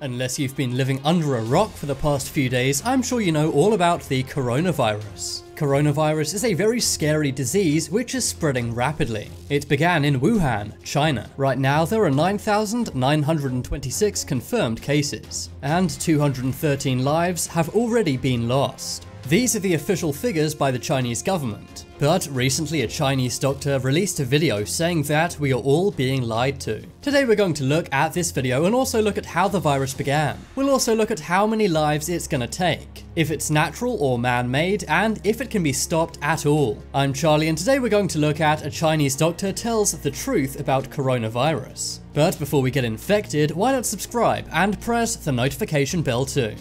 Unless you've been living under a rock for the past few days, I'm sure you know all about the coronavirus. Coronavirus is a very scary disease which is spreading rapidly. It began in Wuhan, China. Right now there are 9,926 confirmed cases, and 213 lives have already been lost. These are the official figures by the Chinese government, but recently a Chinese doctor released a video saying that we are all being lied to. Today we're going to look at this video and also look at how the virus began. We'll also look at how many lives it's gonna take, if it's natural or man-made, and if it can be stopped at all. I'm Charlie, and today we're going to look at a Chinese doctor tells the truth about coronavirus. But before we get infected, why not subscribe and press the notification bell too.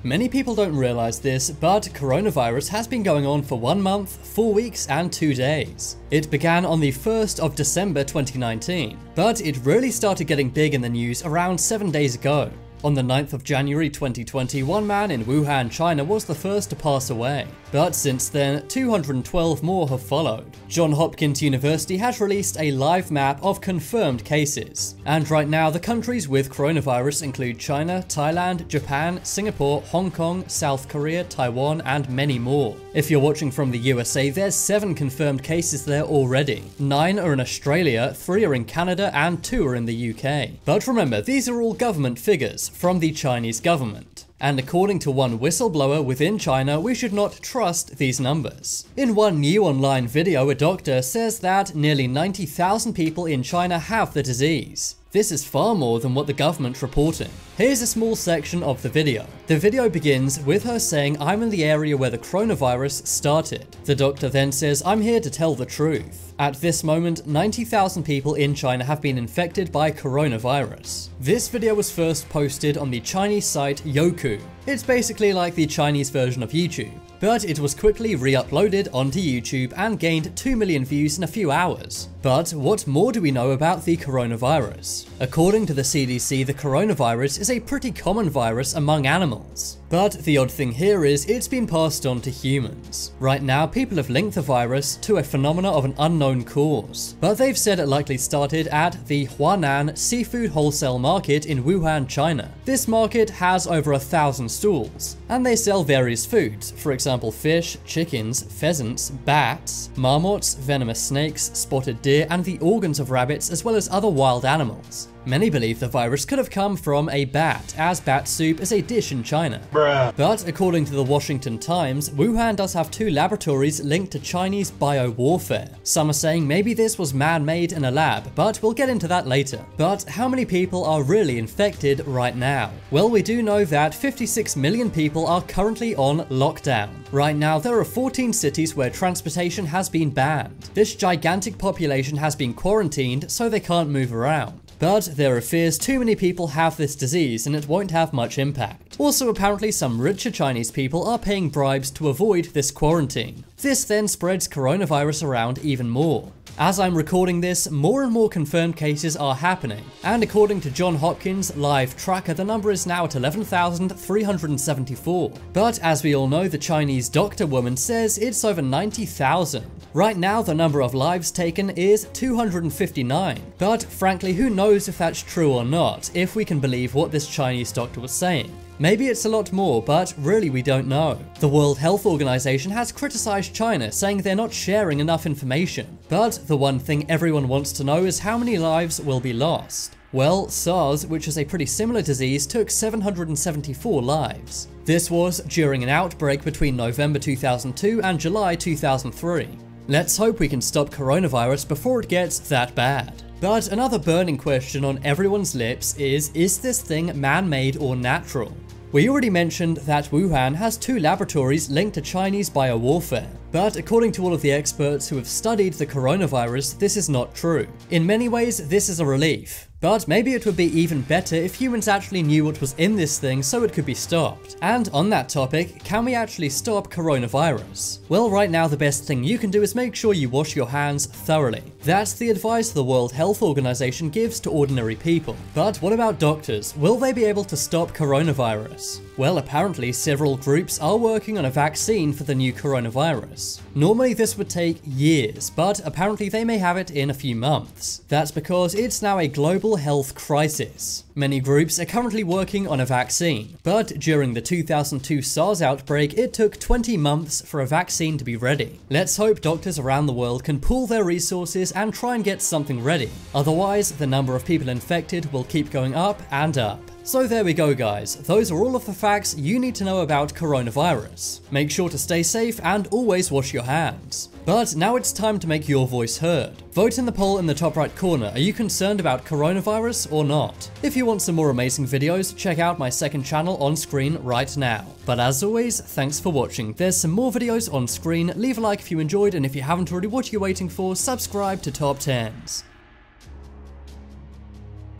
Many people don't realize this, but coronavirus has been going on for 1 month, 4 weeks and 2 days. It began on the 1st of December 2019, but it really started getting big in the news around 7 days ago. On the 9th of January 2020, one man in Wuhan, China was the first to pass away, but since then 212 more have followed. Johns Hopkins University has released a live map of confirmed cases, and right now the countries with coronavirus include China, Thailand, Japan, Singapore, Hong Kong, South Korea, Taiwan and many more. If you're watching from the USA, there's 7 confirmed cases there already. 9 are in Australia, 3 are in Canada and 2 are in the UK. But remember, these are all government figures from the Chinese government. And according to one whistleblower within China, we should not trust these numbers. In one new online video, a doctor says that nearly 90,000 people in China have the disease. This is far more than what the government's reporting. Here's a small section of the video. The video begins with her saying, "I'm in the area where the coronavirus started." The doctor then says, "I'm here to tell the truth." At this moment, 90,000 people in China have been infected by coronavirus. This video was first posted on the Chinese site Youku. It's basically like the Chinese version of YouTube, but it was quickly re-uploaded onto YouTube and gained 2 million views in a few hours. But what more do we know about the coronavirus? According to the CDC, the coronavirus is a pretty common virus among animals. But the odd thing here is it's been passed on to humans. Right now, people have linked the virus to a phenomena of an unknown cause, but they've said it likely started at the Huanan Seafood Wholesale Market in Wuhan, China. This market has over 1,000 stalls, and they sell various foods, for example fish, chickens, pheasants, bats, marmots, venomous snakes, spotted deer, and the organs of rabbits, as well as other wild animals. Many believe the virus could have come from a bat, as bat soup is a dish in China. But according to the Washington Times, Wuhan does have 2 laboratories linked to Chinese biowarfare. Some are saying maybe this was man-made in a lab, but we'll get into that later. But how many people are really infected right now? Well, we do know that 56 million people are currently on lockdown. Right now, there are 14 cities where transportation has been banned. This gigantic population has been quarantined, so they can't move around. But there are fears too many people have this disease and it won't have much impact. Also, apparently some richer Chinese people are paying bribes to avoid this quarantine. This then spreads coronavirus around even more. As I'm recording this, more and more confirmed cases are happening, and according to Johns Hopkins live tracker, the number is now at 11,374. But as we all know, the Chinese doctor woman says it's over 90,000. Right now, the number of lives taken is 259. But frankly, who knows if that's true or not, if we can believe what this Chinese doctor was saying. Maybe it's a lot more, but really we don't know. The World Health Organization has criticized China, saying they're not sharing enough information. But the one thing everyone wants to know is how many lives will be lost. Well, SARS, which is a pretty similar disease, took 774 lives. This was during an outbreak between November 2002 and July 2003. Let's hope we can stop coronavirus before it gets that bad. But another burning question on everyone's lips is this thing man-made or natural? We already mentioned that Wuhan has 2 laboratories linked to Chinese biowarfare, but according to all of the experts who have studied the coronavirus, this is not true. In many ways, this is a relief. But maybe it would be even better if humans actually knew what was in this thing so it could be stopped. And on that topic, can we actually stop coronavirus? Well, right now the best thing you can do is make sure you wash your hands thoroughly. That's the advice the World Health Organization gives to ordinary people. But what about doctors? Will they be able to stop coronavirus? Well, apparently several groups are working on a vaccine for the new coronavirus. Normally this would take years, but apparently they may have it in a few months. That's because it's now a global health crisis. Many groups are currently working on a vaccine, but during the 2002 SARS outbreak, it took 20 months for a vaccine to be ready. Let's hope doctors around the world can pool their resources and try and get something ready. Otherwise, the number of people infected will keep going up and up. So there we go guys, those are all of the facts you need to know about coronavirus. Make sure to stay safe and always wash your hands. But now it's time to make your voice heard. Vote in the poll in the top right corner, are you concerned about coronavirus or not? If you want some more amazing videos, check out my second channel on screen right now. But as always, thanks for watching. There's some more videos on screen, leave a like if you enjoyed, and if you haven't already, what are you waiting for? Subscribe to Top 10s.